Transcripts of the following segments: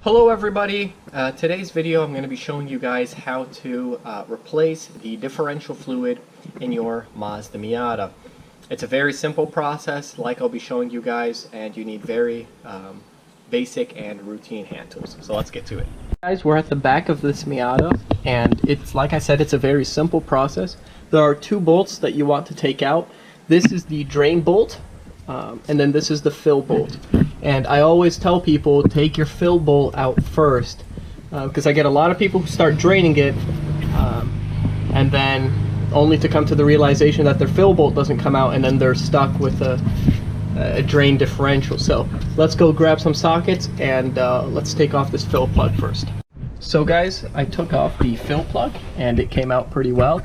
Hello everybody, today's video I'm going to be showing you guys how to replace the differential fluid in your Mazda Miata. It's a very simple process like I'll be showing you guys, and you need very basic and routine hand tools. So let's get to it. Guys, we're at the back of this Miata, and it's like I said, it's a very simple process. There are two bolts that you want to take out. This is the drain bolt, and then this is the fill bolt. And I always tell people, take your fill bolt out first, because I get a lot of people who start draining it, and then only to come to the realization that their fill bolt doesn't come out, and then they're stuck with a drain differential. So let's go grab some sockets, and let's take off this fill plug first. So guys, I took off the fill plug, and it came out pretty well.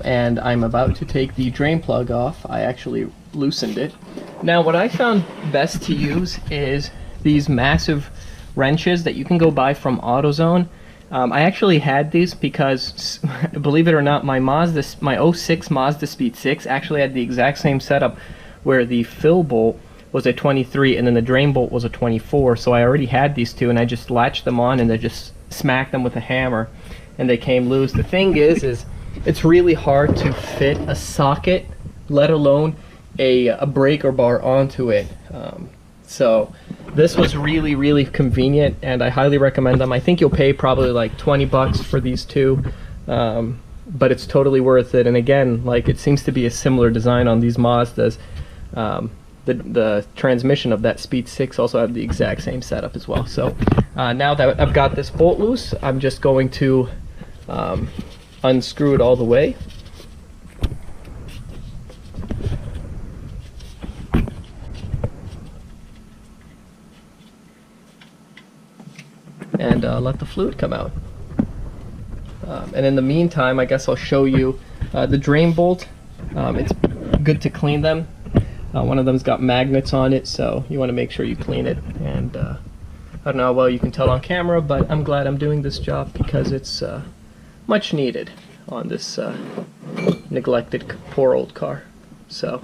And I'm about to take the drain plug off. I actually loosened it. Now what I found best to use is these massive wrenches that you can go buy from AutoZone. I actually had these because, believe it or not, my 06 Mazda Speed 6 actually had the exact same setup where the fill bolt was a 23 and then the drain bolt was a 24. So I already had these two, and I just latched them on and I just smacked them with a hammer and they came loose. The thing is it's really hard to fit a socket, let alone a breaker bar onto it. So this was really convenient, and I highly recommend them. I think you'll pay probably like 20 bucks for these two, but it's totally worth it. And again, like, it seems to be a similar design on these Mazdas. The transmission of that Speed 6 also have the exact same setup as well. So now that I've got this bolt loose, I'm just going to unscrew it all the way. And let the fluid come out. And in the meantime, I guess I'll show you the drain bolt. It's good to clean them. One of them's got magnets on it, so you want to make sure you clean it. And I don't know how well you can tell on camera, but I'm glad I'm doing this job because it's much needed on this neglected, poor old car. So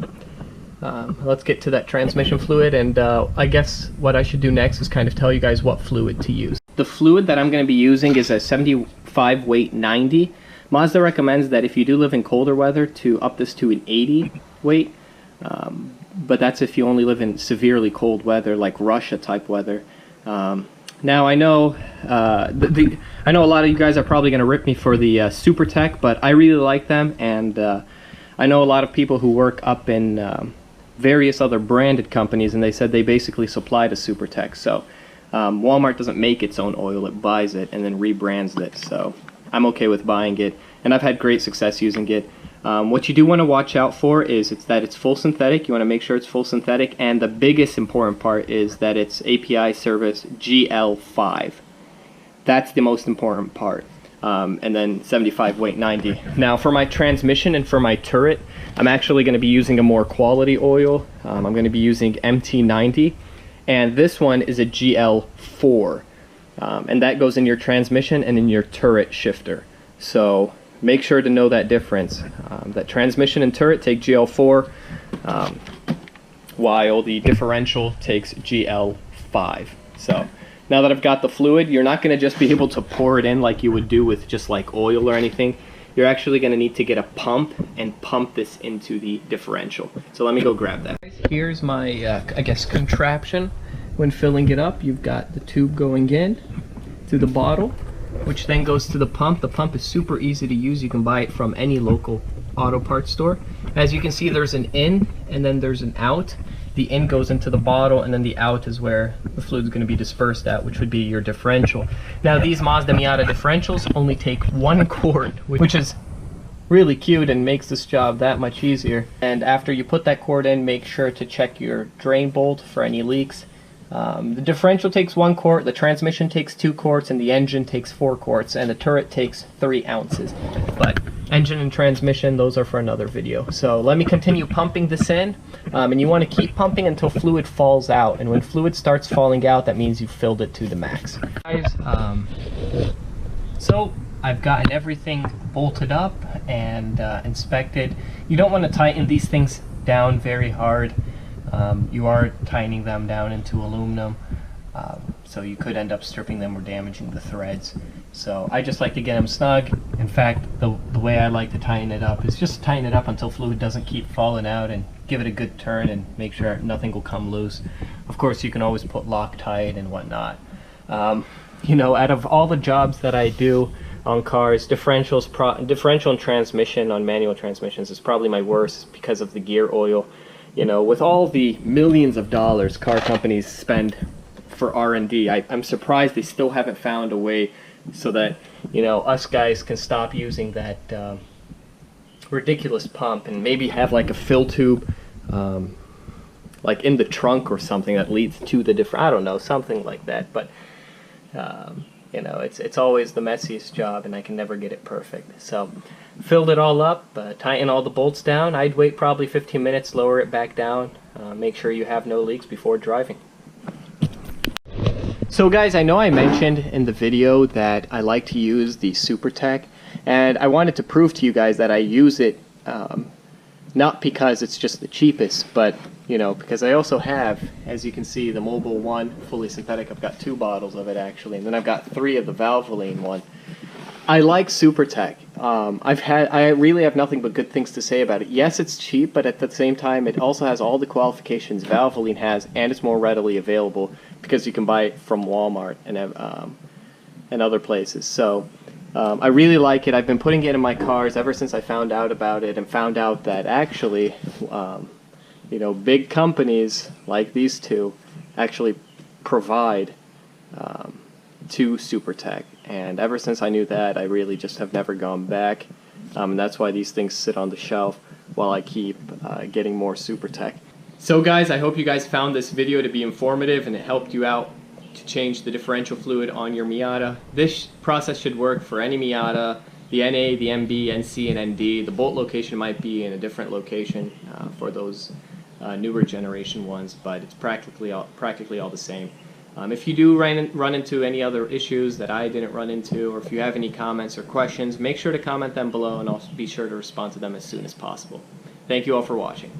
let's get to that transmission fluid, and I guess what I should do next is kind of tell you guys what fluid to use. The fluid that I'm going to be using is a 75 weight 90. Mazda recommends that if you do live in colder weather to up this to an 80 weight, but that's if you only live in severely cold weather like Russia type weather. Now I know I know a lot of you guys are probably going to rip me for the SuperTech, but I really like them, and I know a lot of people who work up in various other branded companies, and they said they basically supply to SuperTech. So Walmart doesn't make its own oil, it buys it and then rebrands it. So I'm okay with buying it, and I've had great success using it. What you do want to watch out for is that it's full synthetic. You want to make sure it's full synthetic, and the biggest important part is that it's API service GL5. That's the most important part. And then 75 weight 90. Now for my transmission and for my turret, I'm actually going to be using a more quality oil. I'm going to be using MT90, and this one is a GL4, and that goes in your transmission and in your turret shifter. So make sure to know that difference. That transmission and turret take GL4, while the differential takes GL5. So now that I've got the fluid, you're not going to just be able to pour it in like you would do with just like oil or anything. You're actually going to need to get a pump and pump this into the differential. So let me go grab that. Here's my, I guess, contraption. When filling it up, you've got the tube going in to the bottle, which then goes to the pump. The pump is super easy to use. You can buy it from any local auto parts store. As you can see, there's an in and then there's an out. The in goes into the bottle, and then the out is where the fluid is going to be dispersed at, which would be your differential. Now these Mazda Miata differentials only take one quart, which is really cute and makes this job that much easier. And after you put that quart in, make sure to check your drain bolt for any leaks. The differential takes 1 quart, the transmission takes 2 quarts, and the engine takes 4 quarts, and the turret takes 3 ounces. But engine and transmission, those are for another video. So let me continue pumping this in, and you want to keep pumping until fluid falls out. And when fluid starts falling out, that means you've filled it to the max. Guys, so I've gotten everything bolted up and inspected. You don't want to tighten these things down very hard. You are tightening them down into aluminum. So you could end up stripping them or damaging the threads. So I just like to get them snug. In fact, the way I like to tighten it up is just tighten it up until fluid doesn't keep falling out, and give it a good turn and make sure nothing will come loose. Of course, you can always put Loctite and whatnot. You know, out of all the jobs that I do on cars, differential and transmission on manual transmissions is probably my worst because of the gear oil. You know, with all the millions of dollars car companies spend for R&D, I'm surprised they still haven't found a way so that, you know, us guys can stop using that ridiculous pump and maybe have like a fill tube like in the trunk or something that leads to the I don't know, something like that. But you know, it's always the messiest job, and I can never get it perfect. So filled it all up, tighten all the bolts down. I'd wait probably 15 minutes, lower it back down, make sure you have no leaks before driving. So guys, I know I mentioned in the video that I like to use the SuperTech, and I wanted to prove to you guys that I use it not because it's just the cheapest, but you know, because I also have, as you can see, the Mobile One fully synthetic. I've got 2 bottles of it actually, and then I've got 3 of the Valvoline one. I like SuperTech. I really have nothing but good things to say about it. Yes, it's cheap, but at the same time, it also has all the qualifications Valvoline has, and it's more readily available because you can buy it from Walmart and other places. So I really like it. I've been putting it in my cars ever since I found out about it, and found out that actually, you know, big companies like these two actually provide to SuperTech. And ever since I knew that, I really just have never gone back. And that's why these things sit on the shelf while I keep getting more SuperTech. So guys, I hope you guys found this video to be informative and it helped you out to change the differential fluid on your Miata. This process should work for any Miata, the NA, the MB, NC, and ND. The bolt location might be in a different location for those newer generation ones, but it's practically all the same. If you do run into any other issues that I didn't run into, or if you have any comments or questions, make sure to comment them below and I'll be sure to respond to them as soon as possible. Thank you all for watching.